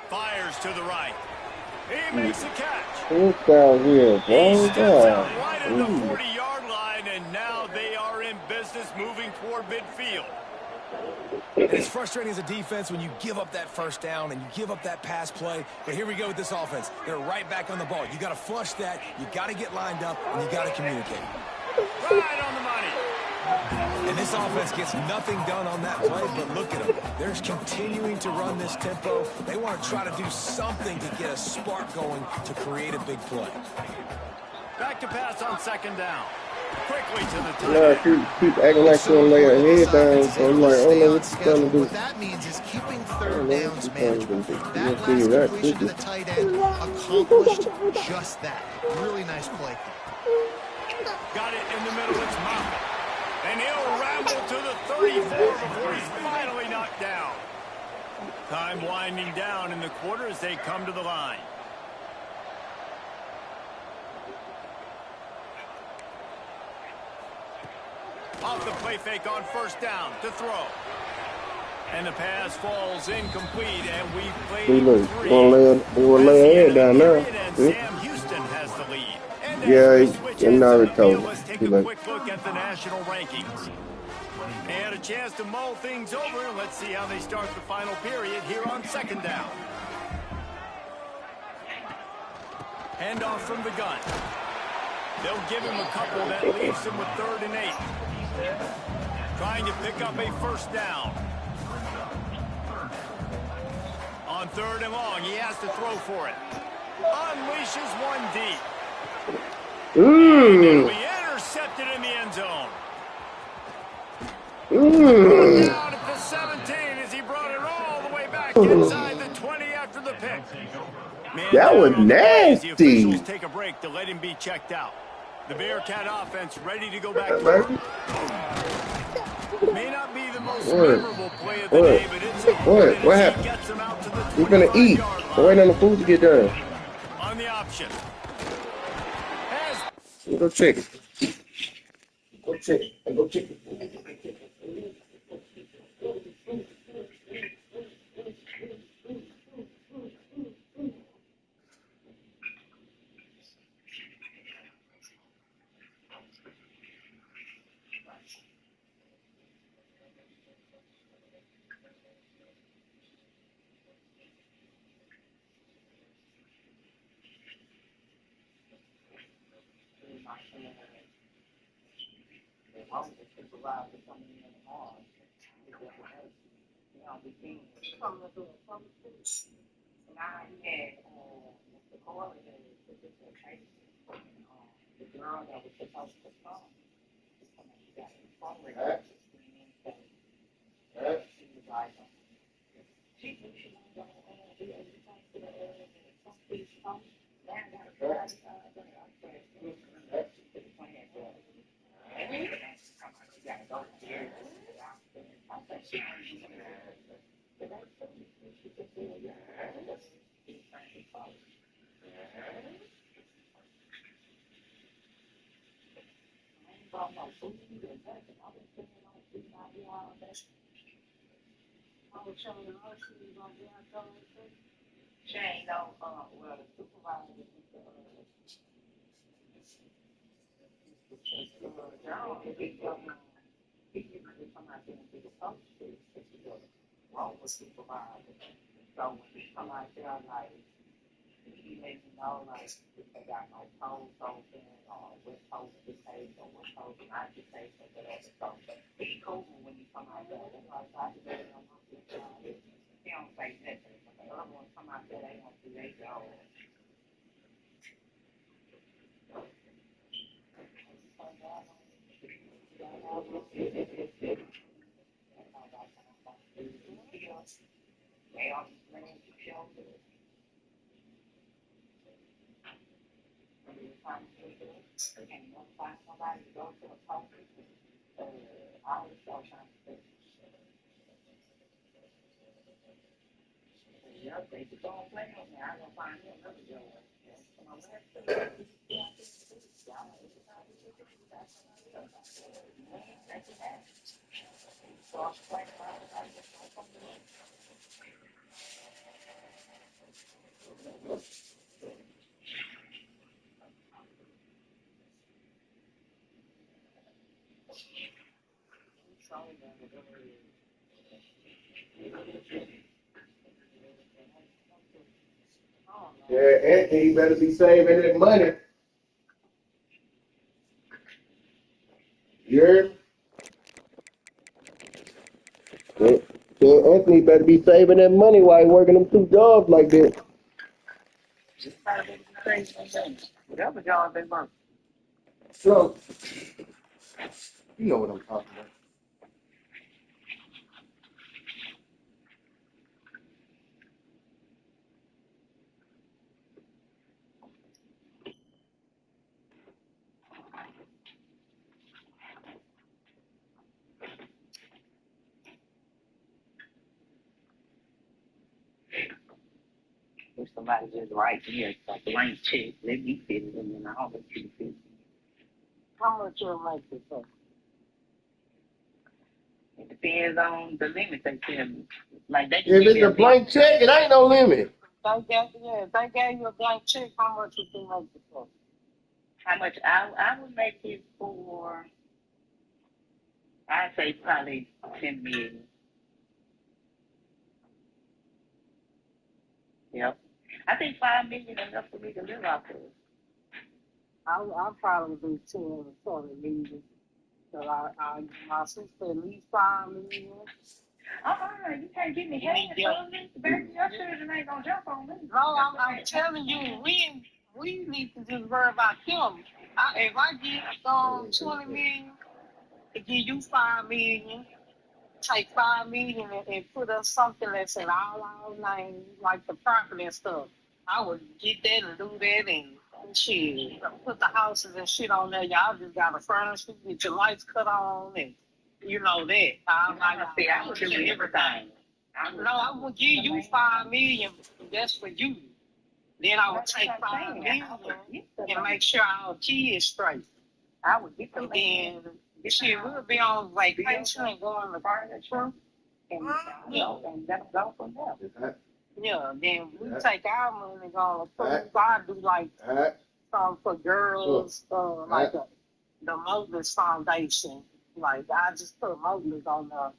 Fires to the right. He makes the catch. Who's down here, He bro? steps out God. right at the 40-yard line, and now they are in business moving toward midfield. And it's frustrating as a defense when you give up that first down and you give up that pass play. But here we go with this offense. They're right back on the ball. You got to flush that. You got to get lined up, and you got to communicate. Right on the money. And this offense gets nothing done on that play, but look at them. They're continuing to run this tempo. They want to try to do something to get a spark going to create a big play. Back to pass on second down. Quickly to the tight Yeah, end. keep acting like you don't lay your head down. So I'm like, I don't know what you're trying to do. What that means is keeping third know downs what you're trying to manageable. do. That You'll last see that, completion to did the tight end accomplished just that. Really nice play call. Got it in the middle. It's Moffitt. And he'll ramble to the 34 before he's finally knocked down. Time winding down in the quarter as they come to the line. Off the play fake on first down to throw. And the pass falls incomplete, and we've played See, look, three. they will lay their head down now. And See? Sam Houston has the lead. And Yeah, as we he- switch he ends never of the told field, me. let's take He a like- quick look at the national rankings. And a chance to mull things over. Let's see how they start the final period here on second down. Handoff from the gun. They'll give him a couple that leaves him with 3rd and 8. Trying to pick up a first down. On 3rd and long, he has to throw for it. Unleashes one deep. It'll be intercepted in the end zone. Down at the 17 as he brought it all the way back inside the 20 after the pick. Man That down was on the play as the nasty. officials take a break to let him be checked out. The Bearcat offense ready to go back to Baby. work. May not be the most What? memorable play of the What? day, but it's important What as he happened? gets him out to the We finna eat. 25-yard I'm waiting line. on the food to get done. On the option. Has Go check it. Go check it. Go check it. Yeah, Anthony, you better be saving that money. You heard me? Yeah, Anthony better be saving that money while he working them 2 jobs like that. Whatever job they work. So, you know what I'm talking about. If somebody just right here, like a blank check, let me fit it in and I'll let you fit it. How much you make this up? It depends on the limit they tell me. Like they can If give it's me a a blank check, it ain't no limit. they gave you a blank check, how much would you make it for? How much I would make it for, I'd say probably 10 million. Yep. I think 5 million is enough for me to live off of. I'll probably do 10 or 20 million. So my sister at least 5 million. You can't give me half of it. Baby, your children ain't gonna jump on me. No, I'm telling you, we need to just worry about them. If I get 20 million, to give you 5 million, take 5 million and put up something that's in our name, like the property and stuff. I would get that and do that and shit. Put the houses and shit on there. Y'all just gotta furnish it, get your lights cut on, and you know that. I would do everything. No, I would give you 5 million. That's for you. Then I would take 5 million and make sure our kids straight. I would get them. Then shit, we'll be on vacation and go on the furniture, and and that'll go from there. Yeah, then we take our money and go on a cruise. I do like some for girls, the Moses Foundation. Like I just put Moses on the.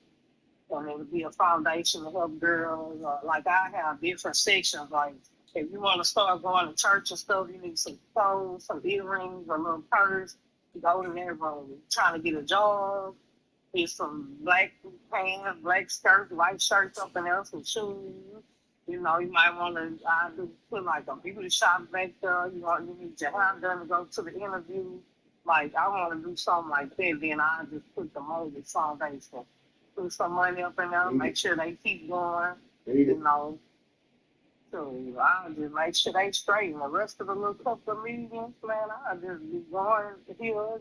And it would be a foundation to help girls. Like I have different sections. Like if you want to start going to church and stuff, you need some clothes, some earrings, a little purse. You go in there, trying to get a job. Get some black pants, black skirts, white shirts up in there, some shoes. You know, you might want to put like a beauty shop back there. You need your hair done to go to the interview. Like I want to do something like that. Then I just put the Moses Foundation. Put some money up in there, make sure they keep going, you know. So I'll just make sure they straight. And the rest of the little couple of millions, man, I'll just be going here,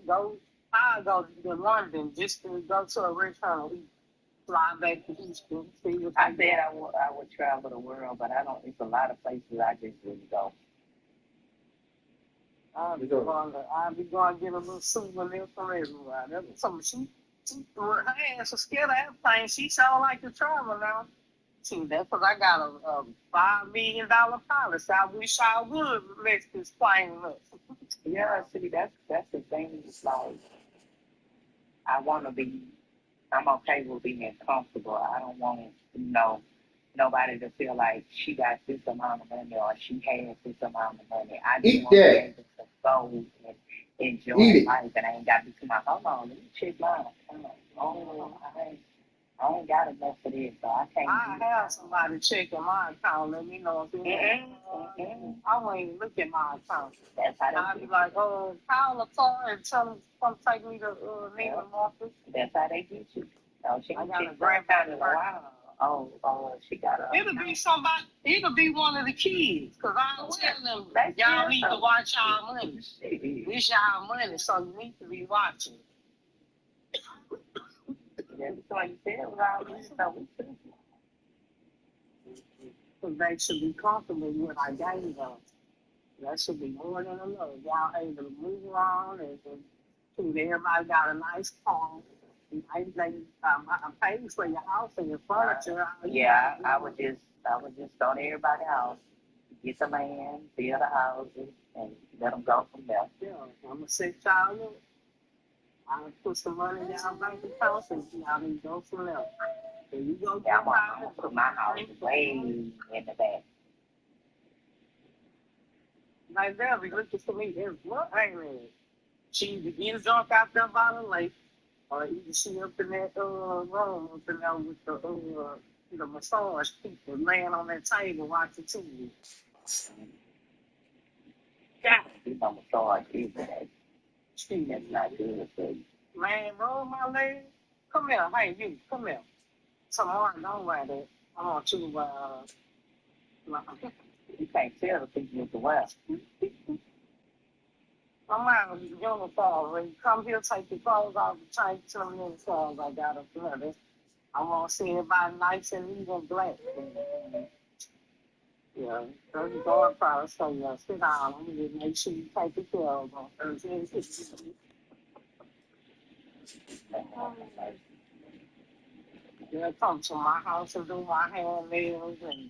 I'll go to London just to go to a restaurant, fly back to Houston, see what I said I would travel the world, but I don't, it's a lot of places I just wouldn't go. I'll be going to get a little souvenir from everywhere. That's something her ass was scared of everything. She sure like to travel now. See, that's because I got a $5 million policy. I wish I would mix this plane up. Yeah, see, that's the thing. It's like, I'm okay with being comfortable. I don't want, nobody to feel like she got this amount of money or she has this amount of money. I just want to be able to go and enjoy life, and I ain't got to be too much. Hold on, let me check mine. I ain't got enough for this, so I can't. I have somebody checking my account, let me know if it's I won't even look at my account. That's how I'll be like, call the car and tell them come take me to Neiman Marcus. That's how they get you. So she I got a grandfather in a while. She got a. It'll be somebody. It'll be one of the kids. Cause I'm telling them, That's y'all it, need to though. watch y'all money. Shit. This y'all money, so you need to be watching. That's what you said with all this stuff. We should. Cause they should be comfortable with what I gave them. That should be more than enough. Y'all able to move around and everybody got a nice car. I paid for your house and your furniture. Yeah, I would just go to everybody's house, get the land, build the houses, and let them go from there. Yeah, I'm gonna set y'all up. I'll put some money in y'all bank account and y'all can go from there. And you go Yeah, get I'm gonna put my house way in the back. like that. Be looking for me. There's what ain't it? She either gets drunk out there by the lake, or either she up in that room up in there with the massage people laying on that table watching TV. God, You know, massage people, that's not good for you. man, roll my leg. Come here, hey you, come here. Tomorrow, don't wear that. I want you to You can't tell the people with the West. I'm out of the uniform. When you come here, take your clothes off and change to them uniforms I got up there. I want to see everybody nice and neat and black. Yeah, so you go and probably say, yeah, sit down and make sure you take your clothes off. Yeah, come to my house and do my hair nails and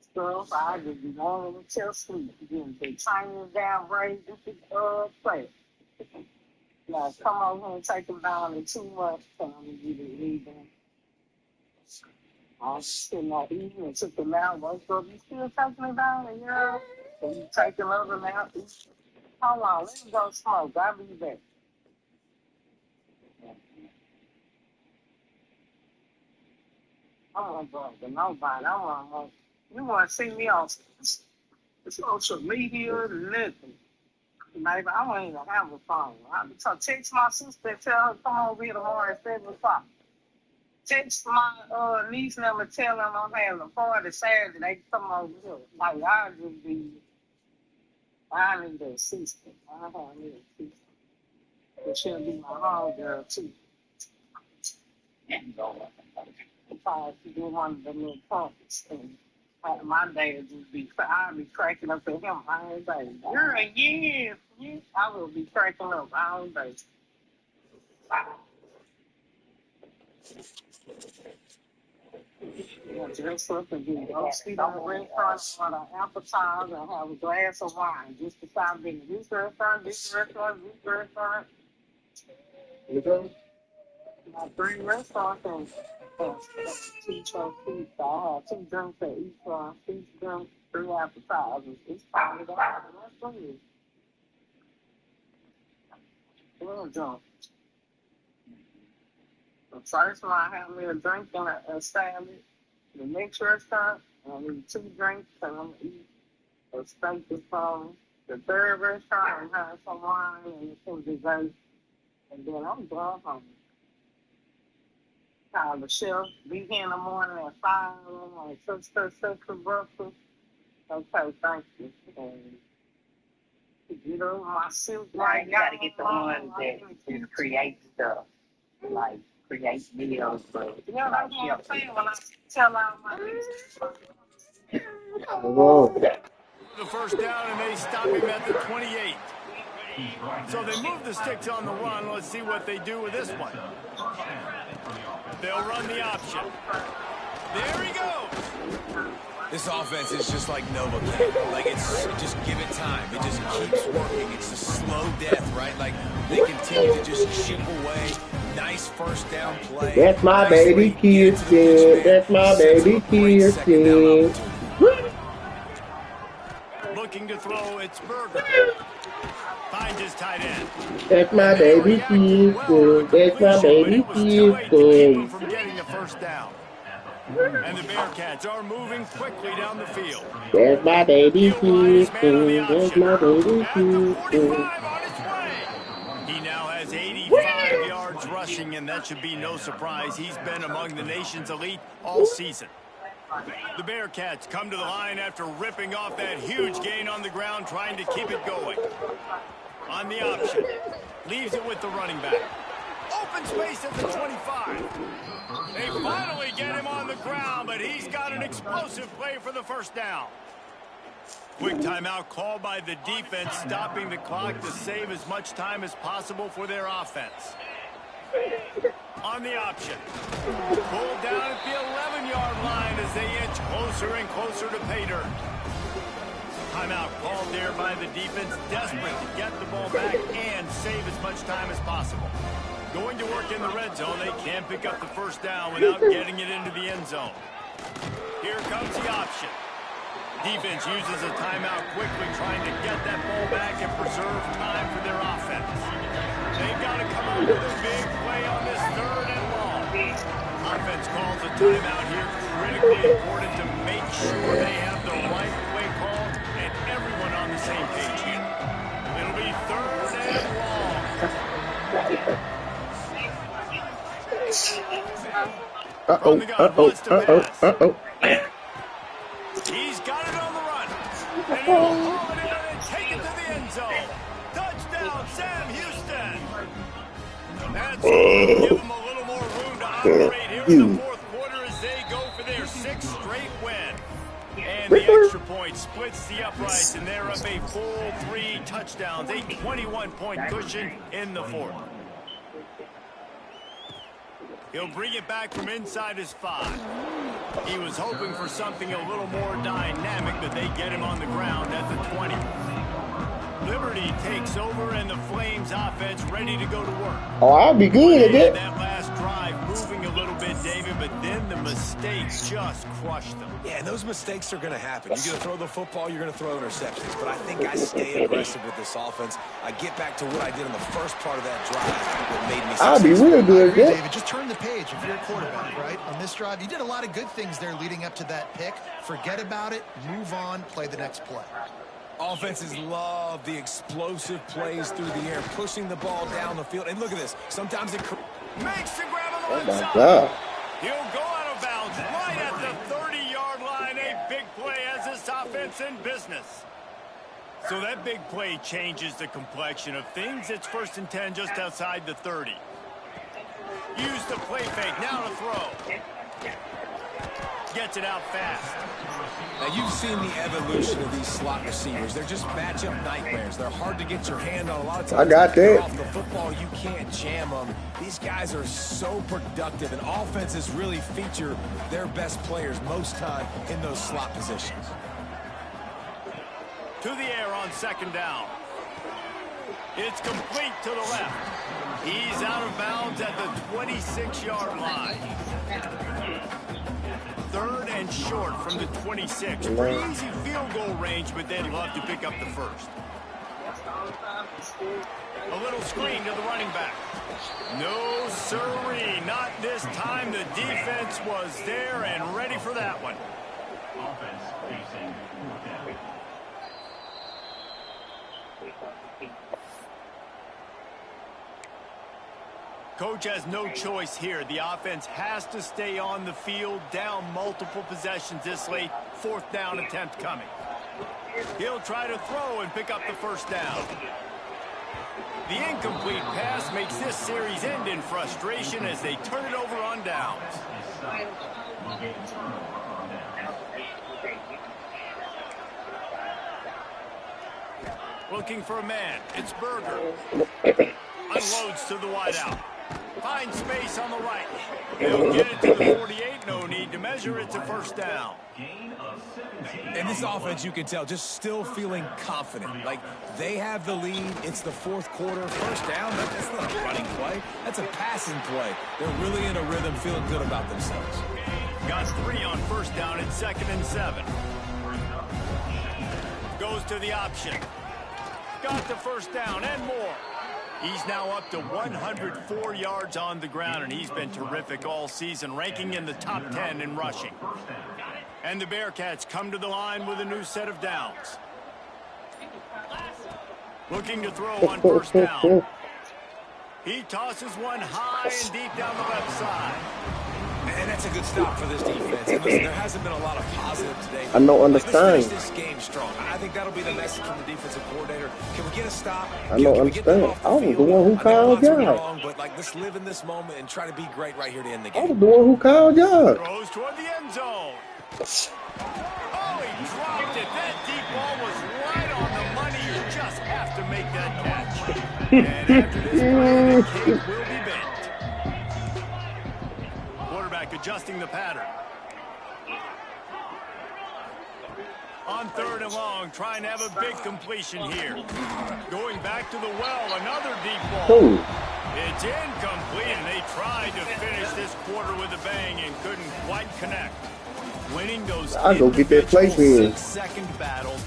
stuff. I just be going until sleep. Getting the tiny down braids with the plate. Now, come over here and take them down in 2 months. Time to get it leaving. I was sitting there eating and took them out. Woke up, you still taking it down? And yeah, and you take another nap. Hold on, let me go smoke. I'll be back. I don't want to nobody. You want to see me on social media and nothing. Maybe I don't even have a phone. I text my sister and tell her come over here tomorrow at 7 o'clock. Text my niece and them and tell them I'm having a party Saturday. They come over here. Like I just be, I need an assistant. I need an assistant. But she'll be my homegirl too. Because she do one of the little punks. And my dad just be, I'll be cracking up at him all day. Girl, yes. I will be cracking up all day. Yeah, dress up and get go sit on the restaurant on an appetizer and have a glass of wine. Just to stop being this restaurant, this restaurant, this restaurant. My 3 restaurants and 2 trophies. So I have 2 drinks at each one, 6 drinks, 3 appetizers. It's probably the restaurant. Well drunk. The first one I have me a drink and a salad. The next restaurant, I need 2 drinks and I'm gonna eat a steak and some. The 3rd restaurant, I have some wine and some dessert. And then I'm going home. Call the chef, be here in the morning at 5. I'm like, such for breakfast. Okay, thank you. And get over my suit. Right, you gotta get the ones that just create stuff, like create videos for Yeah, that's what I'm saying when I tell all my The first down, and they stop him at the 28. So they move the sticks on the run. Let's see what they do with this one. They'll run the option. There he goes. This offense is just like Novocaine. Like, just give it time. It just keeps working. It's a slow death, right? Like, they continue to just chip away. Nice first down play. That's my baby Kirsten. That's my baby Kirsten. Looking to throw, it's Berger. Finds his tight end. That's my baby Kirsten. That's my baby Kirsten. From getting the first down. And the Bearcats are moving quickly down the field. That's my baby Kirsten. That's my baby Kirsten. He now has 85 yards rushing running, and that should be no surprise. He's been among the nation's elite all season. The Bearcats come to the line after ripping off that huge gain on the ground, trying to keep it going. On the option, leaves it with the running back. Open space at the 25. They finally get him on the ground, but he's got an explosive play for the first down. Quick timeout called by the defense, stopping the clock to save as much time as possible for their offense. On the option, pulled down at the 11-yard line as they inch closer and closer to pay dirt. Timeout called there by the defense, desperate to get the ball back and save as much time as possible. Going to work in the red zone, they can't pick up the first down without getting it into the end zone. Here comes the option. Defense uses a timeout quickly, trying to get that ball back and preserve time for their offense. They've got to come up with a big play on this third and long. Offense calls a timeout here, critically important to make sure they have the right play call and everyone on the same page here. It'll be third and long. From the gun, wants to pass. He's got it on the run. And he'll haul it in and take it to the end zone. Touchdown, Sam Houston. That's going to give them a little more room to operate here in the fourth quarter as they go for their 6th straight win. And the extra point splits the uprights, and they're up a full 3 touchdowns, a 21-point cushion in the fourth. He'll bring it back from inside his 5. He was hoping for something a little more dynamic, but they get him on the ground at the 20. Liberty takes over, and the Flames offense ready to go to work. Oh, I'll be good at it. That last drive moving a little bit, David, but then the mistakes just crushed them. Yeah, and those mistakes are going to happen. You're going to throw the football, you're going to throw interceptions. But I think I stay aggressive with this offense. I get back to what I did in the first part of that drive that made me successful. I'll be real good at it. David, just turn the page if you're a quarterback, right? On this drive, you did a lot of good things there leading up to that pick. Forget about it, move on, play the next play. Offenses love the explosive plays through the air, pushing the ball down the field. And look at this. Sometimes it makes the grab on the Oh, right my side. God. He'll go out of bounds right at the 30-yard line. A big play has this offense in business. So that big play changes the complexion of things. It's 1st and 10 just outside the 30. Use the play fake. Now to throw. Gets it out fast. Now, you've seen the evolution of these slot receivers. They're just matchup nightmares. They're hard to get your hand on. A lot of times, I got that. off the football, you can't jam them. These guys are so productive, and offenses really feature their best players most time in those slot positions. To the air on 2nd down. It's complete to the left. He's out of bounds at the 26-yard line. 3rd and short from the 26. Pretty easy field goal range, but they'd love to pick up the first. A little screen to the running back. No sirree, not this time. The defense was there and ready for that one. Offense facing 4th down. Coach has no choice here. The offense has to stay on the field, down multiple possessions this late. 4th down attempt coming. He'll try to throw and pick up the first down. The incomplete pass makes this series end in frustration as they turn it over on downs. Looking for a man. It's Berger. Unloads to the wideout. Finds space on the right. He'll get it to the 48. No need to measure. It's a first down. And this offense, you can tell, just still feeling confident. Like, they have the lead. It's the 4th quarter. First down, that's not a running play. That's a passing play. They're really in a rhythm, feeling good about themselves. Got 3 on 1st down at 2nd and 7. Goes to the option. Got the first down and more. He's now up to 104 yards on the ground, and he's been terrific all season, ranking in the top 10 in rushing. And the Bearcats come to the line with a new set of downs. Looking to throw on 1st down. He tosses one high and deep down the left side. And that's a good stop for this defense. And listen, there hasn't been a lot of positive today. I don't Let's understand. finish this game strong. I think that'll be the message from the defensive coordinator. Can we get a stop? I don't Can we get them understand. off the I was the field? one who I know called lots will be y'all. wrong, but like, let's live in this moment and try to be great right here to end the I was game. the one who called y'all. Throws toward the end zone. Oh, he dropped it. That deep ball was right on the money. You just have to make that catch. And after this play, the cake will be baked. Quarterback adjusting the pattern. On 3rd and long, trying to have a big completion here. Going back to the well, another deep ball. Cool. It's incomplete, and they tried to finish this quarter with a bang and couldn't quite connect. Winning those I'll go get that place individual in. 6-second battle